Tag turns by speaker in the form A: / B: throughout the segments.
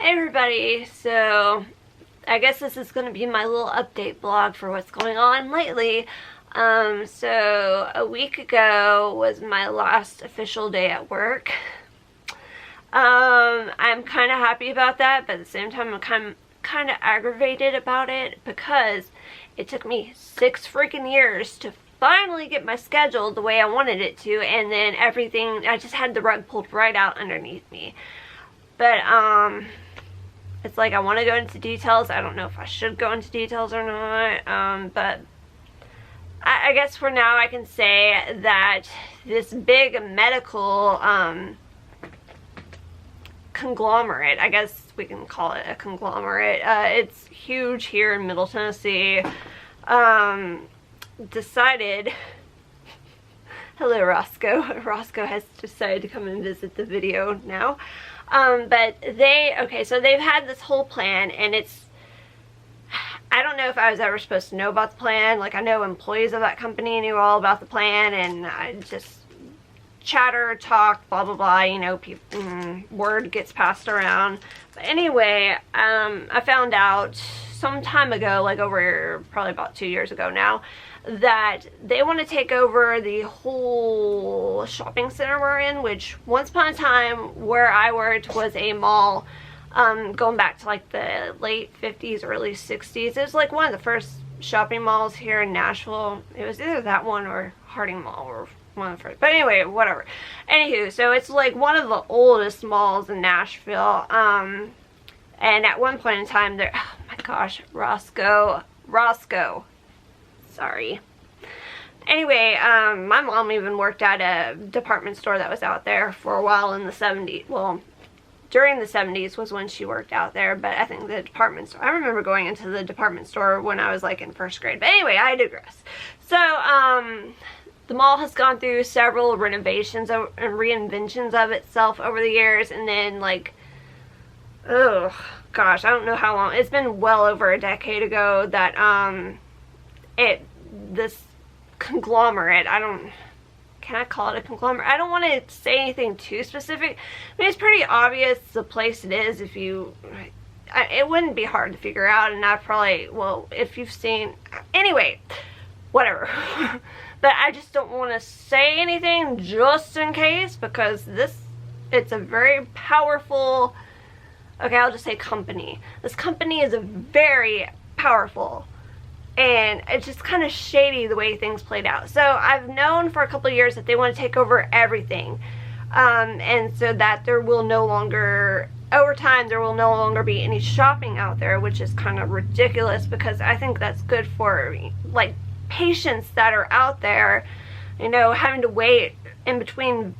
A: Hey everybody, so I guess this is going to be my little update vlog for what's going on lately. So a week ago was my last official day at work. I'm kind of happy about that, but at the same time I'm kind of aggravated about it because it took me 6 freaking years to finally get my schedule the way I wanted it to, and then everything, I just had the rug pulled right out underneath me. But it's like I want to go into details. I don't know if I should go into details or not, but I guess for now I can say that this big medical conglomerate, I guess we can call it a conglomerate, it's huge here in Middle Tennessee, decided, hello Roscoe, Roscoe has decided to come and visit the video now. But so they've had this whole plan, and I don't know if I was ever supposed to know about the plan. Like, I know employees of that company knew all about the plan, and I just chatter, talk, blah, blah, blah, you know, word gets passed around. But anyway, I found out some time ago, like over probably about 2 years ago now, that they want to take over the whole shopping center we're in, which once upon a time where I worked was a mall, going back to like the late 50s, early 60s. It was like one of the first shopping malls here in Nashville. It was either that one or Harding Mall, or one of the first. But anyway, whatever. Anywho, so it's like one of the oldest malls in Nashville. And at one point in time there, oh my gosh, Roscoe. Sorry. Anyway, my mom even worked at a department store that was out there for a while in the 70s. Well, during the 70s was when she worked out there, but I think the department store, I remember going into the department store when I was like in 1st grade. But anyway, I digress. So, the mall has gone through several renovations and reinventions of itself over the years, and then like, oh gosh, I don't know how long. It's been well over a decade ago that, this conglomerate, can I call it a conglomerate? I don't want to say anything too specific. I mean, it's pretty obvious the place it is. If you, it wouldn't be hard to figure out, and I probably, well, if you've seen, anyway, whatever. But I just don't want to say anything just in case, because it's a very powerful, okay, I'll just say company. This company is a very powerful, and it's just kind of shady the way things played out. So I've known for a couple of years that they want to take over everything. And so that there will no longer, over time, there will no longer be any shopping out there, which is kind of ridiculous, because I think that's good for, like, patients that are out there, you know, having to wait in between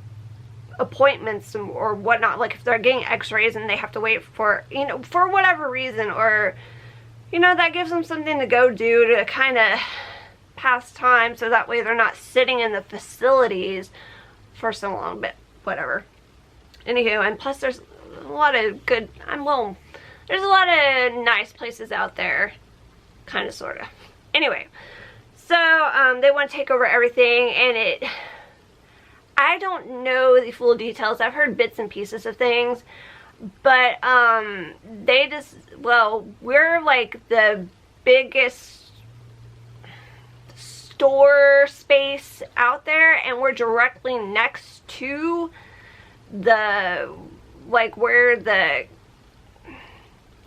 A: appointments or whatnot. Like, if they're getting x-rays and they have to wait for, you know, for whatever reason, or, you know, that gives them something to go do to kind of pass time, so that way they're not sitting in the facilities for so long. But whatever. Anywho, and plus there's a lot of good, there's a lot of nice places out there, kind of, sort of. Anyway, so they want to take over everything, and I don't know the full details. I've heard bits and pieces of things. But, they just, well, we're like the biggest store space out there, and we're directly next to the, like, where the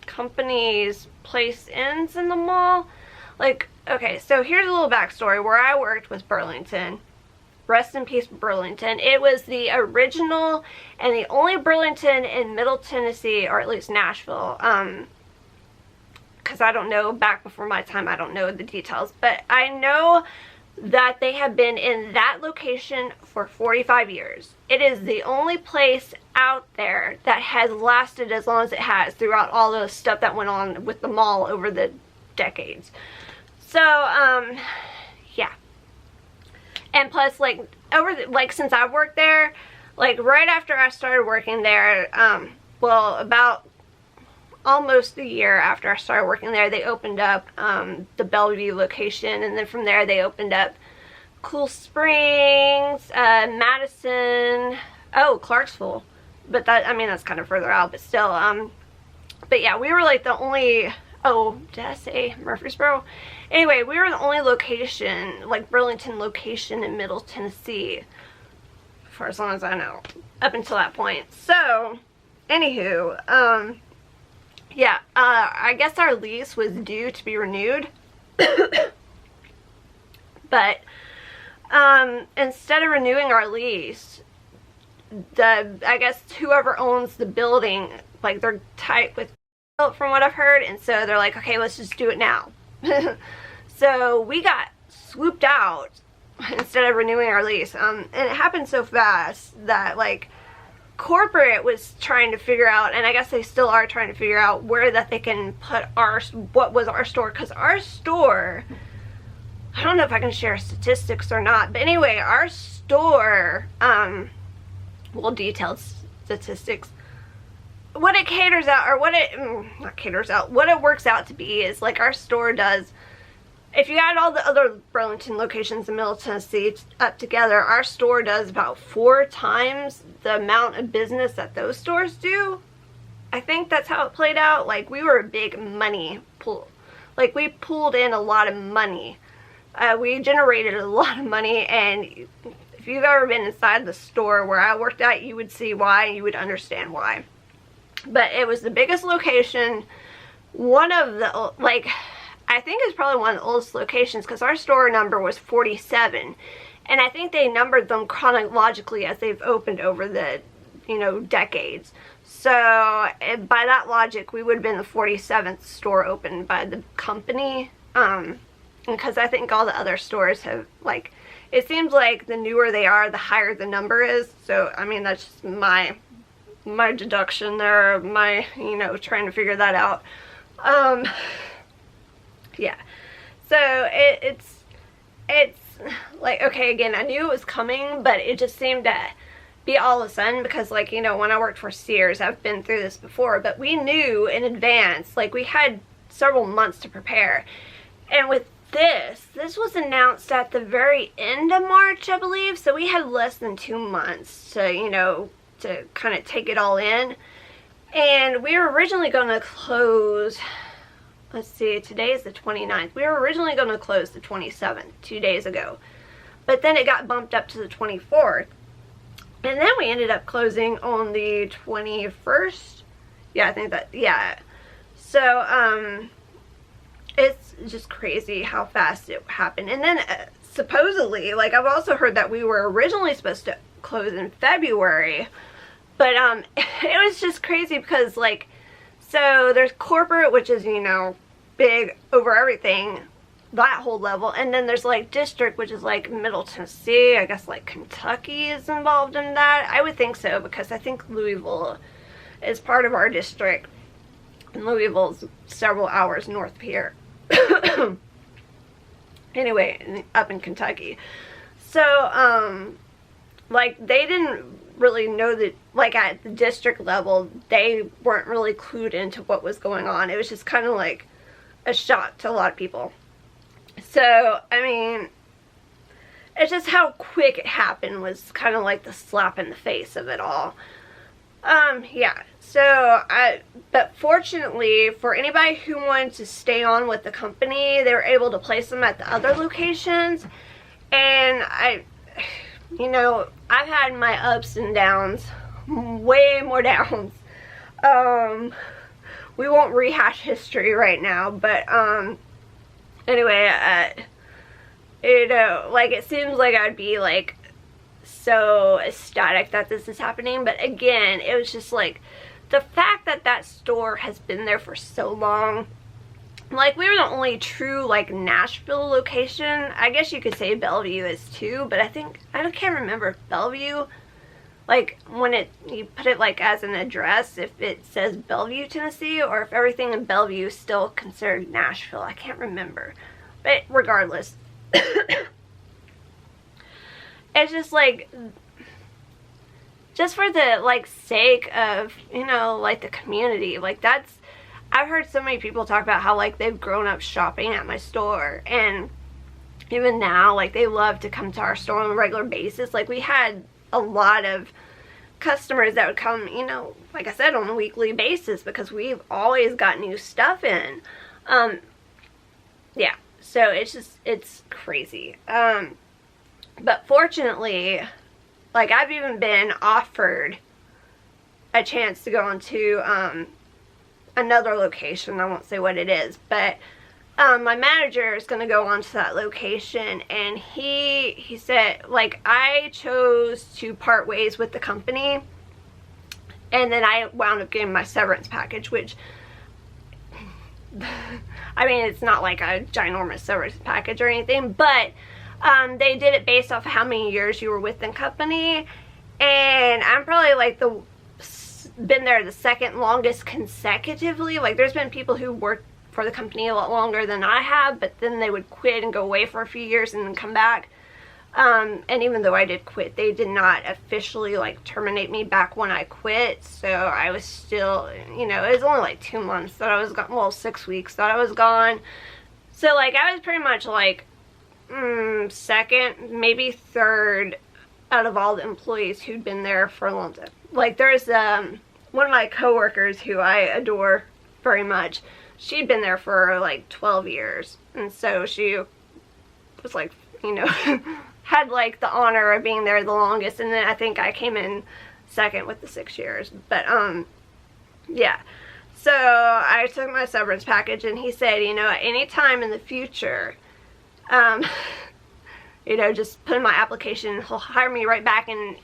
A: company's place ends in the mall. Like, okay, so here's a little backstory. Where I worked was Burlington. Rest in peace, Burlington. It was the original and the only Burlington in Middle Tennessee, or at least Nashville. Because I don't know, back before my time, I don't know the details. But I know that they have been in that location for 45 years. It is the only place out there that has lasted as long as it has throughout all the stuff that went on with the mall over the decades. So, yeah. And plus, like, since I've worked there, like, right after I started working there, well, about almost a year after I started working there, they opened up, the Bellevue location, and then from there they opened up Cool Springs, Madison, oh, Clarksville, but that, I mean, that's kind of further out, but still, But yeah, we were like the only, oh, did I say Murfreesboro? Anyway, we were the only location, like Burlington location in Middle Tennessee, for as long as I know, up until that point. So, anywho, yeah, I guess our lease was due to be renewed. But, instead of renewing our lease, I guess whoever owns the building, like, they're tight with from what I've heard, and so they're like, okay, let's just do it now. So we got swooped out instead of renewing our lease, and it happened so fast that, like, corporate was trying to figure out, and I guess they still are trying to figure out where that they can put what was our store, because our store, I don't know if I can share statistics or not, but anyway, our store, well, detailed statistics, what it caters out, or what it, not caters out, what it works out to be is, like, our store does, if you add all the other Burlington locations in Middle Tennessee up together, our store does about 4 times the amount of business that those stores do. I think that's how it played out. Like, we were a big money pool. Like, we pulled in a lot of money. We generated a lot of money, and if you've ever been inside the store where I worked at, you would see why, you would understand why. But it was the biggest location, one of the, like, I think it's probably one of the oldest locations, because our store number was 47, and I think they numbered them chronologically as they've opened over the, you know, decades. So by that logic, we would have been the 47th store opened by the company, because I think all the other stores have, like, it seems like the newer they are, the higher the number is. So I mean, that's just my deduction there, my, you know, trying to figure that out. Yeah, so it's like, okay, again, I knew it was coming, but it just seemed to be all of a sudden, because, like, you know, when I worked for Sears, I've been through this before, but we knew in advance, like, we had several months to prepare. And with this was announced at the very end of March, I believe, so we had less than 2 months to, you know, to kind of take it all in. And we were originally going to close, let's see, today is the 29th. We were originally going to close the 27th, 2 days ago. But then it got bumped up to the 24th. And then we ended up closing on the 21st. Yeah, I think that, yeah. So, it's just crazy how fast it happened. And then, supposedly, like, I've also heard that we were originally supposed to close in February. But, it was just crazy because, like, so there's corporate, which is, you know, big over everything, that whole level. And then there's, like, district, which is, like, Middle Tennessee. I guess, like, Kentucky is involved in that. I would think so, because I think Louisville is part of our district. And Louisville's several hours north of here. Anyway, up in Kentucky. So, like, they didn't really know that, like, at the district level, they weren't really clued into what was going on. It was just kind of like a shock to a lot of people. So, I mean, it's just how quick it happened was kind of like the slap in the face of it all. Yeah, so, but fortunately, for anybody who wanted to stay on with the company, they were able to place them at the other locations, and you know, I've had my ups and downs, way more downs. We won't rehash history right now, but, anyway, you know, like, it seems like I'd be, like, so ecstatic that this is happening, but again, it was just, like, the fact that that store has been there for so long. Like, we were the only true, like, Nashville location. I guess you could say Bellevue is too, but I can't remember if Bellevue, like, when you put it, like, as an address, if it says Bellevue, Tennessee, or if everything in Bellevue is still considered Nashville. I can't remember. But regardless, it's just, like, just for the, like, sake of, you know, like, the community, like, that's, I've heard so many people talk about how, like, they've grown up shopping at my store, and even now, like, they love to come to our store on a regular basis. Like, we had a lot of customers that would come, you know, like I said, on a weekly basis, because we've always got new stuff in. Yeah, so it's crazy. But fortunately, like, I've even been offered a chance to go into another location. I won't say what it is, but my manager is going to go on to that location, and he said, like, I chose to part ways with the company, and then I wound up getting my severance package, which, I mean, it's not like a ginormous severance package or anything, but they did it based off of how many years you were with the company, and I'm probably like been there the second longest consecutively. Like, there's been people who worked for the company a lot longer than I have, but then they would quit and go away for a few years and then come back. And even though I did quit, they did not officially, like, terminate me back when I quit, so I was still, you know, it was only like 2 months that I was gone, well, 6 weeks that I was gone. So, like, I was pretty much like second, maybe third out of all the employees who'd been there for a long time. Like, there's one of my coworkers who I adore very much. She'd been there for like 12 years, and so she was like, you know, had like the honor of being there the longest, and then I think I came in second with the 6 years. But yeah, so I took my severance package, and he said, you know, at any time in the future, you know, just put in my application, he'll hire me right back, and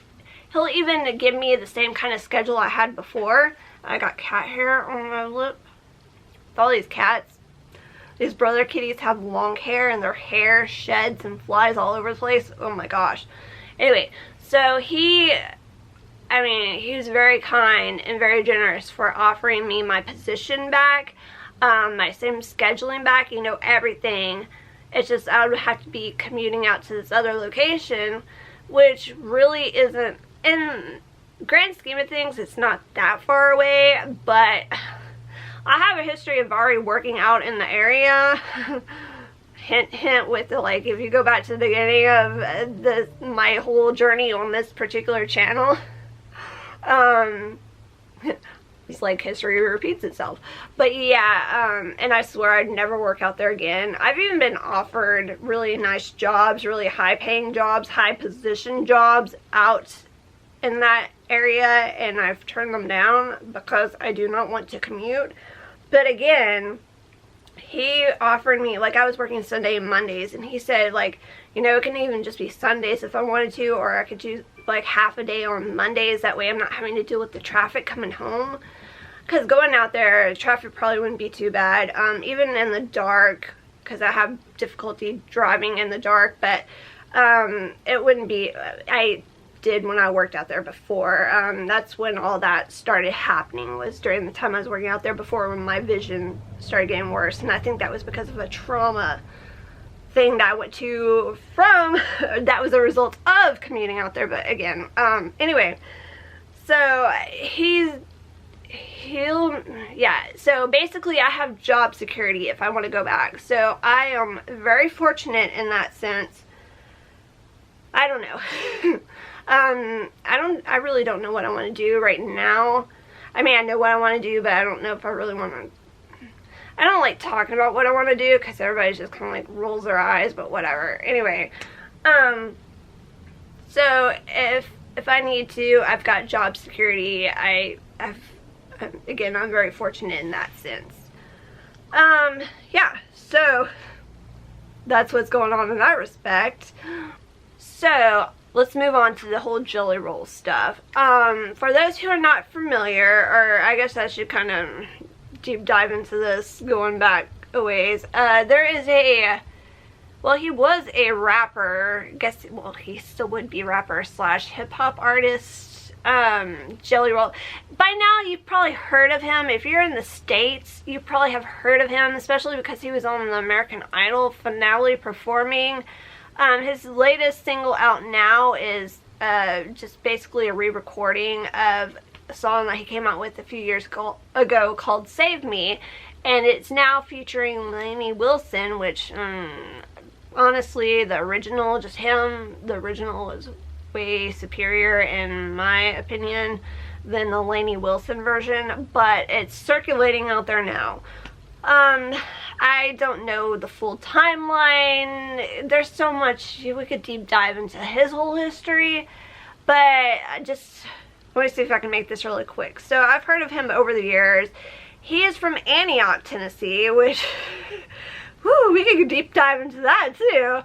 A: he'll even give me the same kind of schedule I had before. I got cat hair on my lip. With all these cats, these brother kitties have long hair, and their hair sheds and flies all over the place. Oh my gosh. Anyway, so he was very kind and very generous for offering me my position back, my same scheduling back, you know, everything. It's just I would have to be commuting out to this other location, which really isn't, in grand scheme of things, it's not that far away, but I have a history of already working out in the area. Hint, hint, with the, like, if you go back to the beginning of my whole journey on this particular channel, it's like history repeats itself. But yeah, and I swear I'd never work out there again. I've even been offered really nice jobs, really high paying jobs, high position jobs out in that area, and I've turned them down because I do not want to commute. But again, he offered me, like, I was working Sunday and Mondays, and he said, like, you know, it can even just be Sundays if I wanted to, or I could do like half a day on Mondays. That way I'm not having to deal with the traffic coming home, because going out there, traffic probably wouldn't be too bad, even in the dark, because I have difficulty driving in the dark. But it wouldn't be, I did when I worked out there before. That's when all that started happening, was during the time I was working out there before, when my vision started getting worse, and I think that was because of a trauma thing that I went to from, that was a result of commuting out there. But again, anyway, so yeah, so basically I have job security if I want to go back, so I am very fortunate in that sense. I don't know. I really don't know what I want to do right now. I mean, I know what I want to do, but I don't know if I really want to. I don't like talking about what I want to do, because everybody just kind of like rolls their eyes, but whatever. Anyway, so if I need to, I've got job security. Again, I'm very fortunate in that sense. Yeah, so that's what's going on in that respect. So let's move on to the whole jelly roll stuff. For those who are not familiar, or I guess I should kind of deep dive into this going back a ways. There is well, he was a rapper, well, he still would be rapper slash hip-hop artist, Jelly Roll. By now you've probably heard of him. If you're in the States, you probably have heard of him, especially because he was on the American Idol finale performing. His latest single out now is just basically a re-recording of a song that he came out with a few years ago called Save Me, and it's now featuring Lainey Wilson, which honestly, the original, just him, the original way superior in my opinion than the Lainey Wilson version, but it's circulating out there now. I don't know the full timeline. There's so much, we could deep dive into his whole history, but just, let me see if I can make this really quick. So I've heard of him over the years. He is from Antioch, Tennessee, which, whew, we could deep dive into that too.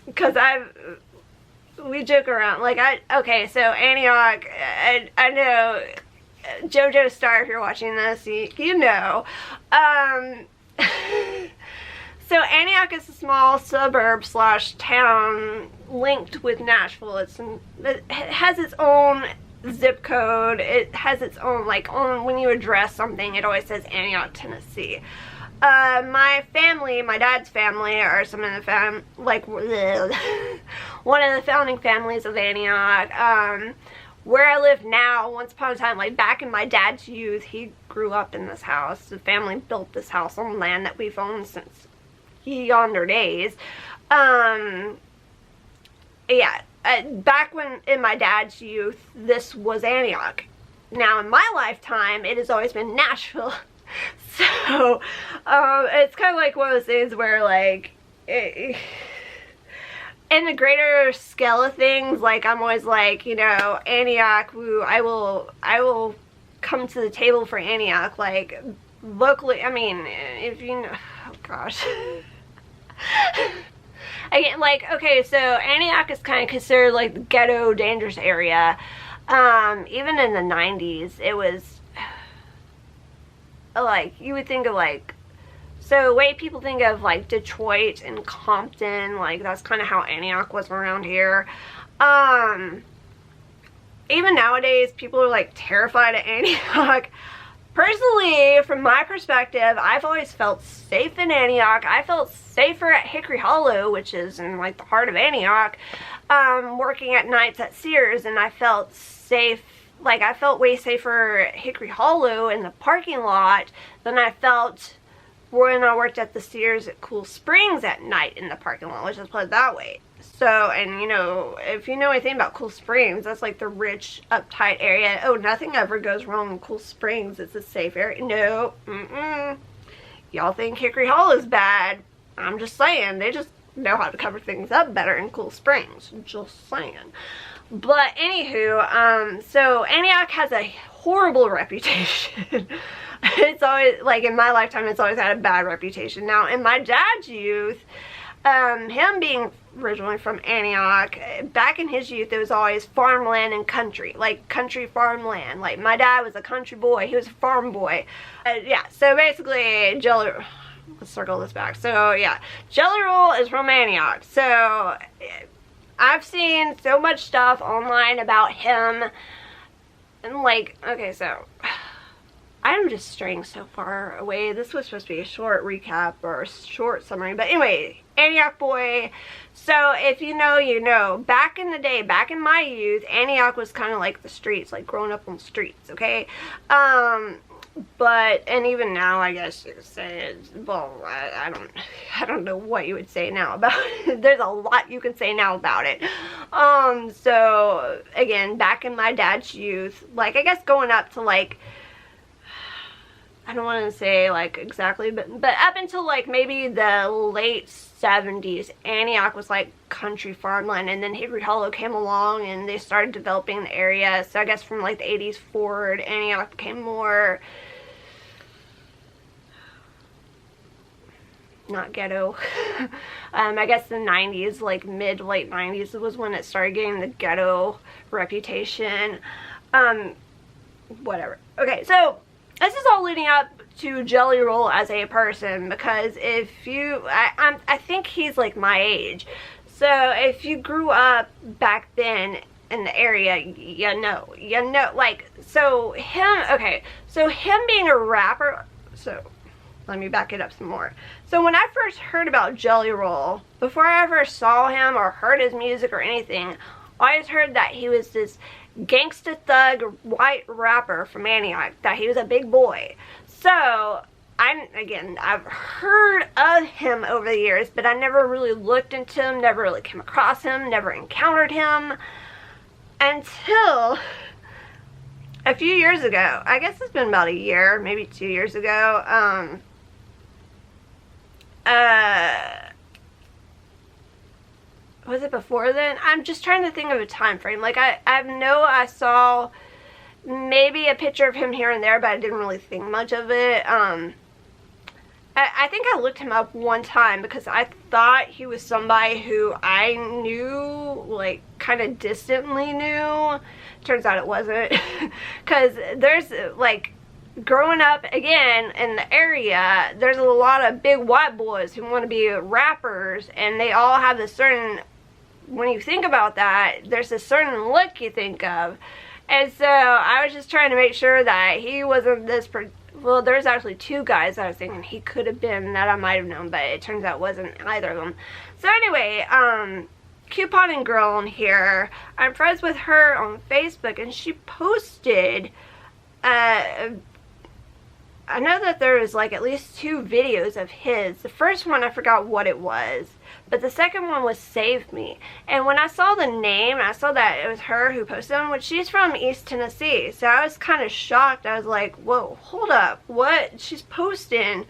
A: Because we joke around, like, okay, so Antioch, I know, JoJo Star, if you're watching this, you know. So Antioch is a small suburb / town linked with Nashville. It has its own zip code. It has its own, like, when you address something, it always says Antioch, Tennessee. My family, my dad's family, are some of the one of the founding families of Antioch. Where I live now, once upon a time, like back in my dad's youth, he grew up in this house. The family built this house on land that we've owned since yonder days. Yeah, back when in my dad's youth, this was Antioch. Now in my lifetime, it has always been Nashville. So, it's kind of like one of those things where, like, in the greater scale of things, like, I'm always like, you know, Antioch, woo, I will come to the table for Antioch, like, locally, I mean, if you know, oh gosh. Again, like, okay, so Antioch is kind of considered, like, the ghetto, dangerous area. Even in the 90s, it was, like, you would think of, like, so the way people think of, like, Detroit and Compton, like, that's kind of how Antioch was around here. Even nowadays, people are, like, terrified of Antioch. Personally, from my perspective, I've always felt safe in Antioch. I felt safer at Hickory Hollow, which is in, like, the heart of Antioch, working at nights at Sears, and I felt safe. Like, I felt way safer at Hickory Hollow in the parking lot than I felt when I worked at the Sears at Cool Springs at night in the parking lot. Let's just put it that way. So, and you know, if you know anything about Cool Springs, that's like the rich, uptight area. Oh, nothing ever goes wrong in Cool Springs. It's a safe area. No, y'all think Hickory Hollow is bad. I'm just saying, they just know how to cover things up better in Cool Springs. Just saying. But anywho, so Antioch has a horrible reputation. It's always, like, in my lifetime, it's always had a bad reputation. Now, in my dad's youth, him being originally from Antioch, back in his youth, it was always farmland and country, like country farmland. Like, my dad was a country boy. He was a farm boy. Yeah, so basically, let's circle this back. So, yeah, Jelly Roll is from Antioch. So, I've seen so much stuff online about him, and, like, okay, so I'm just straying so far away. This was supposed to be a short recap or a short summary, but anyway, Antioch boy. So if you know, you know. Back in the day, back in my youth, Antioch was kind of like the streets, like growing up on the streets, okay? But, and even now, I guess you could say, well, I don't know what you would say now about it. There's a lot you can say now about it. So, again, back in my dad's youth, like, I guess going up to, like, I don't want to say, like, exactly, but up until, like, maybe the late 70s, Antioch was, like, country farmland, and then Hickory Hollow came along, and they started developing the area. So I guess from, like, the 80s forward, Antioch became more, not ghetto. I guess the 90s, like, mid-late 90s was when it started getting the ghetto reputation. Whatever. Okay, so this is all leading up to Jelly Roll as a person, because if you, I think he's like my age, so if you grew up back then in the area, you know, like, so him, okay, so him being a rapper, so let me back it up some more. So when I first heard about Jelly Roll, before I ever saw him or heard his music or anything, I always heard that he was this gangsta thug white rapper from Antioch, that he was a big boy. So I've heard of him over the years, but I never really looked into him, never really came across him, never encountered him until a few years ago. I guess it's been about a year, maybe 2 years ago. Was it before then? I'm just trying to think of a time frame. Like, I know I saw maybe a picture of him here and there, but I didn't really think much of it. I think I looked him up one time because I thought he was somebody who I knew, like, kind of distantly knew. Turns out it wasn't. Because there's, like, growing up, again, in the area, there's a lot of big white boys who want to be rappers, and they all have this certain, when you think about that, there's a certain look you think of. And so I was just trying to make sure that he wasn't this, well, there's actually 2 guys that I was thinking he could have been that I might have known, but it turns out it wasn't either of them. So anyway, couponing girl on here, I'm friends with her on Facebook, and she posted, I know that there was like at least 2 videos of his. The first one, I forgot what it was, but the second one was Save Me. And when I saw the name, I saw that it was her who posted them, which she's from East Tennessee. So I was kind of shocked. I was like, whoa, hold up. What? She's posting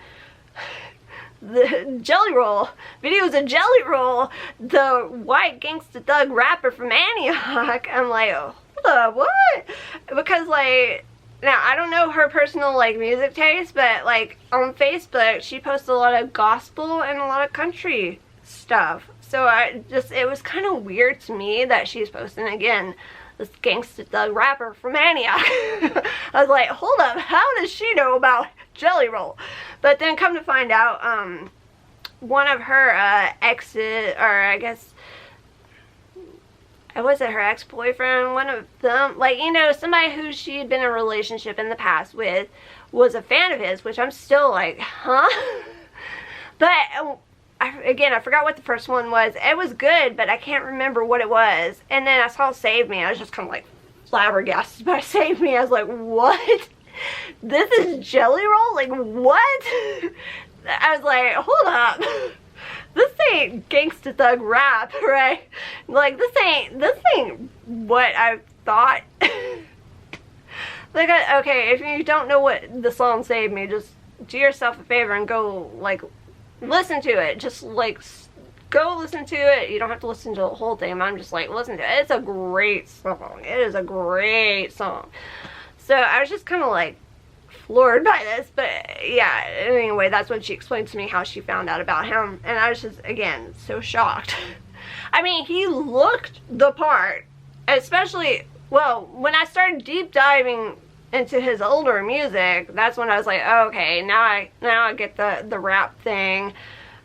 A: the Jelly Roll, videos of Jelly Roll, the white gangsta thug rapper from Antioch. I'm like, oh, hold up, what? Because, like, now, I don't know her personal, like, music taste, but, like, on Facebook, she posts a lot of gospel and a lot of country stuff. So it was kind of weird to me that she's posting, again, this gangsta thug rapper from Antioch. I was like, hold up, how does she know about Jelly Roll? But then come to find out, one of her exes, or I guess, was it her ex-boyfriend, one of them, like, you know, somebody who she had been in a relationship in the past with, was a fan of his, which I'm still like, huh? But, again, I forgot what the first one was. It was good, but I can't remember what it was. And then I saw Save Me, I was just kind of like flabbergasted by Save Me. I was like, what? This is Jelly Roll? Like, what? I was like, hold up. This ain't gangsta thug rap, right? Like, this ain't what I thought. Like, okay, if you don't know what the song Save Me, just do yourself a favor and go, like, listen to it. Just, like, go listen to it. You don't have to listen to the whole thing. I'm just like, listen to it. It's a great song. It is a great song. So, I was just kind of, like, floored by this, but yeah, anyway, that's when she explained to me how she found out about him, and I was just, again, so shocked. I mean, he looked the part, especially, well, when I started deep diving into his older music, that's when I was like, oh, okay, now I get the rap thing.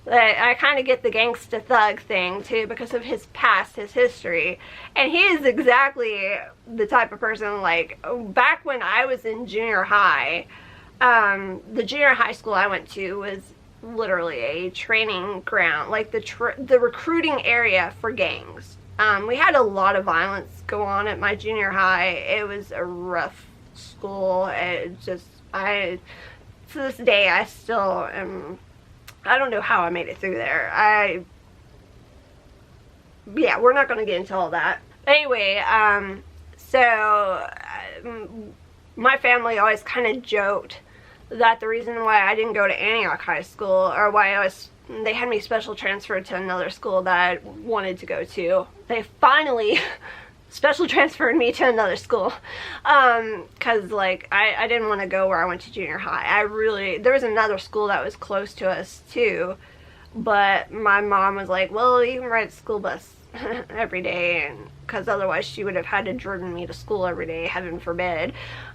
A: I kind of get the gangsta thug thing too, because of his past, his history. And he is exactly the type of person, like, back when I was in junior high, the junior high school I went to was literally a training ground, like the recruiting area for gangs. We had a lot of violence go on at my junior high. It was a rough school. It just, to this day, I still am, I don't know how I made it through there. Yeah, we're not going to get into all that. Anyway, so my family always kind of joked that the reason why I didn't go to Antioch High School, or why they had me special transferred to another school that I wanted to go to. They finally special transferred me to another school, because, like, I didn't want to go where I went to junior high. There was another school that was close to us too, but my mom was like, well, you can ride a school bus every day, and because otherwise she would have had to driven me to school every day, heaven forbid.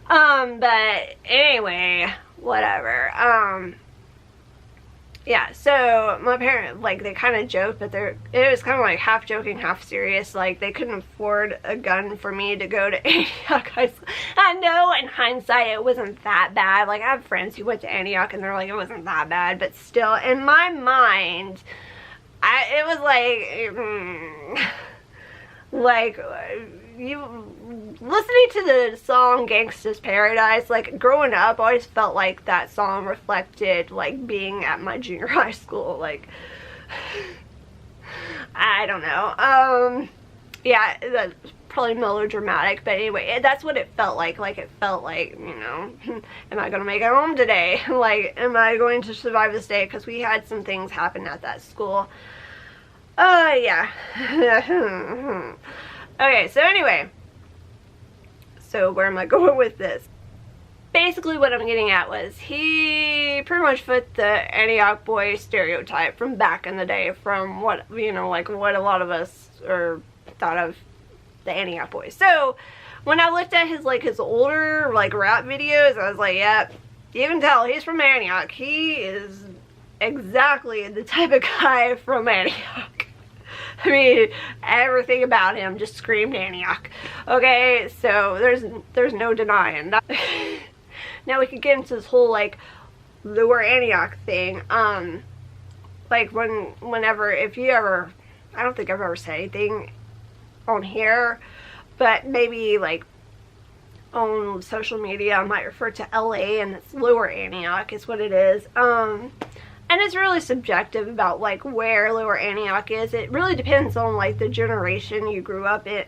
A: But anyway, whatever. Yeah, so my parents, like, they kind of joked, but it was kind of like half joking, half serious. Like, they couldn't afford a gun for me to go to Antioch High School. I know in hindsight it wasn't that bad. Like, I have friends who went to Antioch and they're like, it wasn't that bad. But still, in my mind, it was like, like, listening to the song Gangsta's Paradise, like, growing up, I always felt like that song reflected, like, being at my junior high school, like, I don't know, yeah, that's probably melodramatic, but anyway, that's what it felt like it felt like, you know, am I gonna make it home today, like, am I going to survive this day, because we had some things happen at that school, yeah, okay, so anyway, so where am I going with this? Basically what I'm getting at was he pretty much fit the Antioch boy stereotype from back in the day, from what, you know, like what a lot of us thought of the Antioch boys. So when I looked at his, like, his older, like, rap videos, I was like, yeah, you can tell he's from Antioch. He is exactly the type of guy from Antioch. I mean, everything about him just screamed Antioch. Okay, so there's no denying that. Now we could get into this whole, like, Lower Antioch thing. Like, whenever, if you ever, I don't think I've ever said anything on here, but maybe, like, on social media I might refer to LA, and it's Lower Antioch is what it is. And it's really subjective about, like, where Lower Antioch is. It really depends on, like, the generation you grew up in,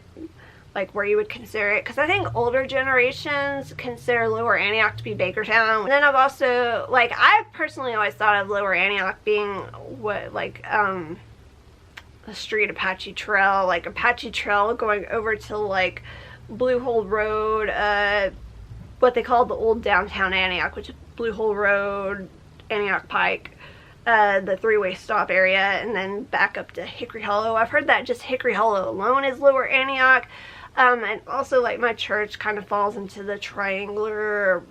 A: like, where you would consider it. Because I think older generations consider Lower Antioch to be Bakertown. And then I've also, like, I personally always thought of Lower Antioch being, what, like, a street Apache Trail. Like, Apache Trail going over to, like, Blue Hole Road, what they call the old downtown Antioch, which is Blue Hole Road, Antioch Pike, the three-way stop area, and then back up to Hickory Hollow. I've heard that just Hickory Hollow alone is Lower Antioch, and also, like, my church kind of falls into the triangular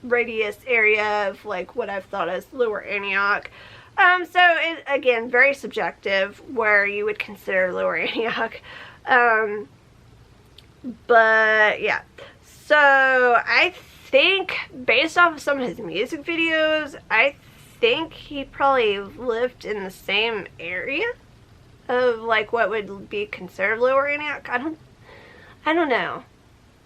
A: radius area of, like, what I've thought as Lower Antioch. So it, again, very subjective where you would consider Lower Antioch. But yeah, so I think based off of some of his music videos, I think he probably lived in the same area of, like, what would be considered Lower Antioch. I don't know,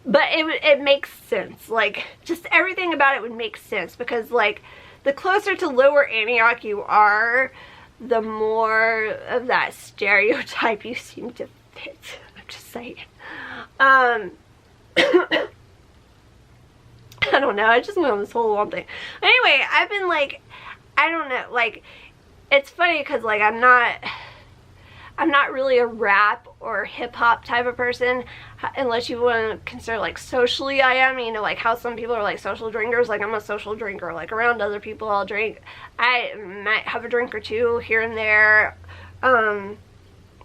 A: but it makes sense. Like, just everything about it would make sense, because, like, the closer to Lower Antioch you are, the more of that stereotype you seem to fit. I'm just saying. I don't know, I just went on this whole long thing. Anyway, I've been, like, I don't know, like, it's funny because, like, I'm not really a rap or hip-hop type of person, unless you want to consider, like, socially I am, you know, like how some people are, like, social drinkers. Like, I'm a social drinker. Like, around other people I'll drink. I might have a drink or two here and there,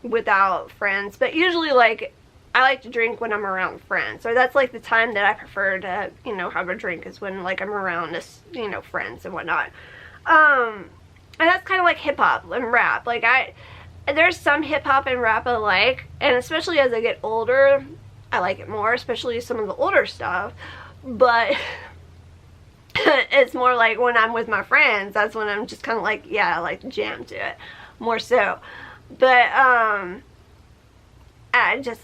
A: without friends, but usually, like, I like to drink when I'm around friends. So that's, like, the time that I prefer to, you know, have a drink, is when, like, I'm around this, you know, friends and whatnot. And that's kind of like hip-hop and rap. Like, there's some hip-hop and rap I like, and especially as I get older, I like it more, especially some of the older stuff. But it's more like when I'm with my friends, that's when I'm just kind of like, yeah, I like to jam to it more so. But I just,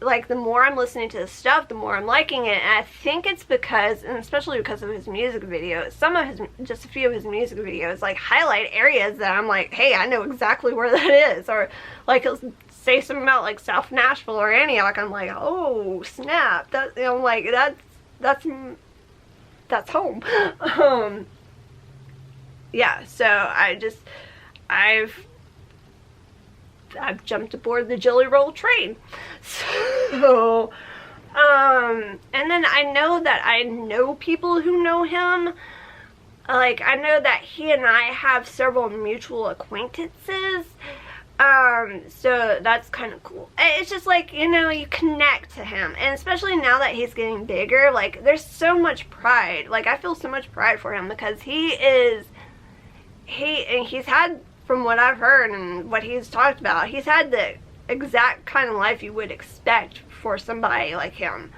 A: like, the more I'm listening to this stuff, the more I'm liking it. And I think it's because, and especially because of his music videos, just a few of his music videos, like, highlight areas that I'm like, hey, I know exactly where that is. Or, like, he'll say something about, like, South Nashville or Antioch. I'm like, oh, snap. That, you know, like, that's home. Yeah, so I've jumped aboard the Jelly Roll train. So, and then I know that I know people who know him. Like, I know that he and I have several mutual acquaintances. So that's kind of cool. It's just, like, you know, you connect to him. And especially now that he's getting bigger, like, there's so much pride. Like, I feel so much pride for him, because he's had, from what I've heard and what he's talked about, he's had the exact kind of life you would expect for somebody like him,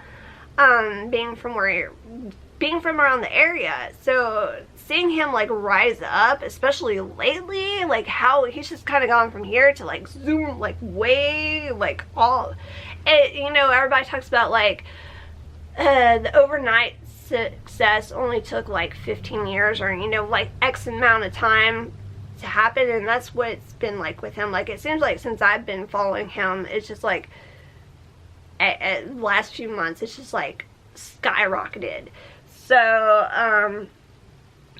A: being from around the area. So seeing him, like, rise up, especially lately, like, how he's just kind of gone from here to, like, zoom, like, way, like, all, you know, everybody talks about like the overnight success only took like 15 years or, you know, like X amount of time to happen, and that's what it's been like with him. Like, it seems like since I've been following him, it's just like at last few months, it's just like skyrocketed. So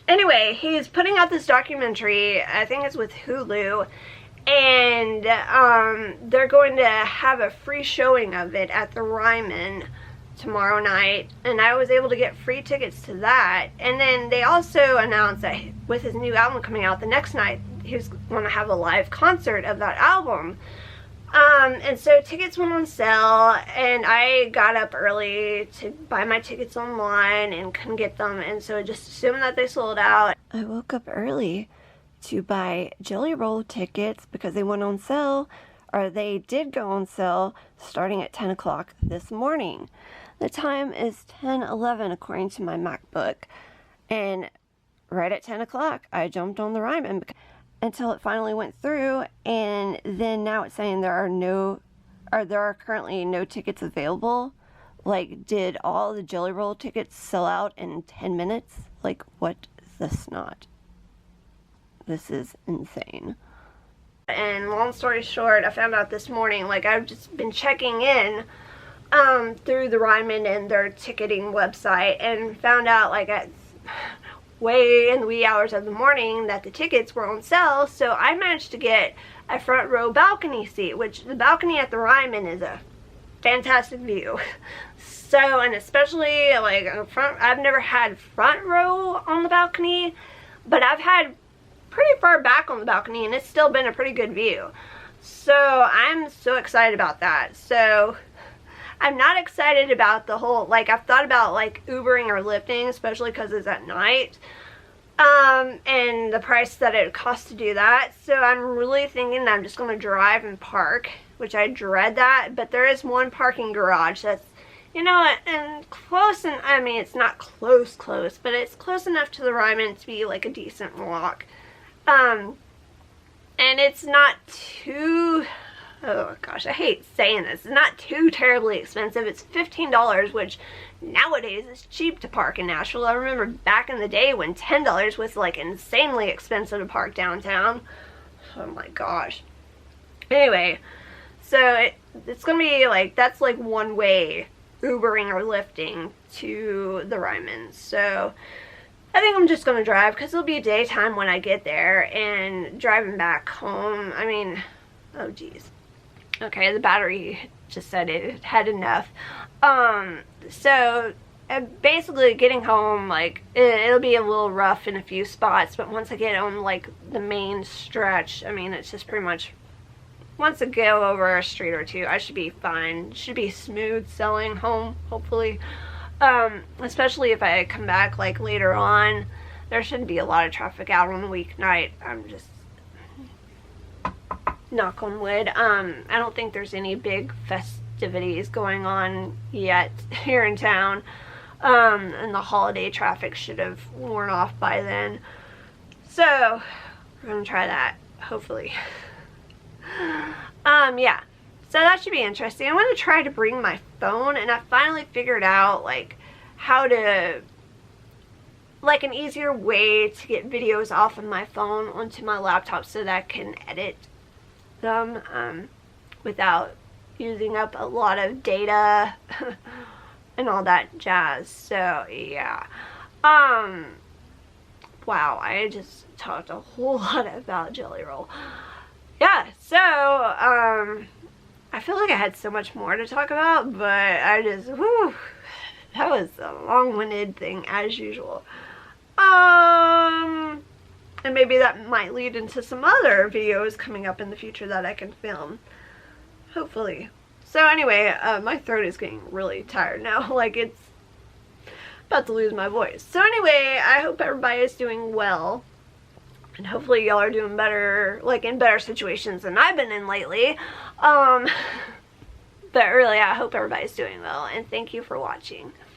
A: anyway, he's putting out this documentary, I think it's with Hulu, and they're going to have a free showing of it at the Ryman tomorrow night, and I was able to get free tickets to that. And then they also announced that with his new album coming out the next night, he was going to have a live concert of that album. And so tickets went on sale, and I got up early to buy my tickets online and couldn't get them, and so I just assumed that they sold out. I woke up early to buy Jelly Roll tickets because they went on sale, or they did go on sale starting at 10 o'clock this morning. The time is 10:11 according to my MacBook, and right at 10 o'clock I jumped on the Ryman until it finally went through, and then now it's saying there are currently no tickets available. Like, did all the Jelly Roll tickets sell out in 10 minutes? Like, what is this not? This is insane. And long story short, I found out this morning, like, I've just been checking in through the Ryman and their ticketing website, and found out, like, at way in the wee hours of the morning that the tickets were on sale. So I managed to get a front row balcony seat, which the balcony at the Ryman is a fantastic view. So, and especially like I've never had front row on the balcony, but I've had pretty far back on the balcony, and it's still been a pretty good view. So I'm so excited about that. So I'm not excited about the whole, like, I've thought about like Ubering or Lyfting, especially because it's at night, and the price that it costs to do that. So I'm really thinking that I'm just going to drive and park, which I dread that, but there is one parking garage that's, you know, and close, and I mean, it's not close, but it's close enough to the Ryman to be like a decent walk. And it's not too, oh gosh, I hate saying this, it's not too terribly expensive. It's $15, which nowadays is cheap to park in Nashville. I remember back in the day when $10 was like insanely expensive to park downtown. Oh my gosh. Anyway, so it's gonna be like, that's like one way Ubering or Lyfting to the Ryman. So I think I'm just gonna drive, because it'll be daytime when I get there, and driving back home, I mean, oh geez. Okay, the battery just said it had enough. So basically getting home, like, it'll be a little rough in a few spots, but once I get on like the main stretch, I mean, it's just pretty much, once I go over a street or two, I should be fine. It should be smooth sailing home, hopefully. Especially if I come back like later on, there shouldn't be a lot of traffic out on the weeknight. I'm just, knock on wood. I don't think there's any big festivities going on yet here in town, and the holiday traffic should have worn off by then. So we're gonna try that, hopefully. Yeah, so that should be interesting. I want to try to bring my phone, and I finally figured out like how to, like, an easier way to get videos off of my phone onto my laptop so that I can edit them without using up a lot of data and all that jazz. So yeah, wow, I just talked a whole lot about Jelly Roll. Yeah, so I feel like I had so much more to talk about, but I just, whew, that was a long-winded thing as usual. And maybe that might lead into some other videos coming up in the future that I can film, hopefully. So anyway, my throat is getting really tired now, like it's about to lose my voice. So anyway, I hope everybody is doing well, and hopefully y'all are doing better, like in better situations than I've been in lately. But really, I hope everybody's doing well, and thank you for watching.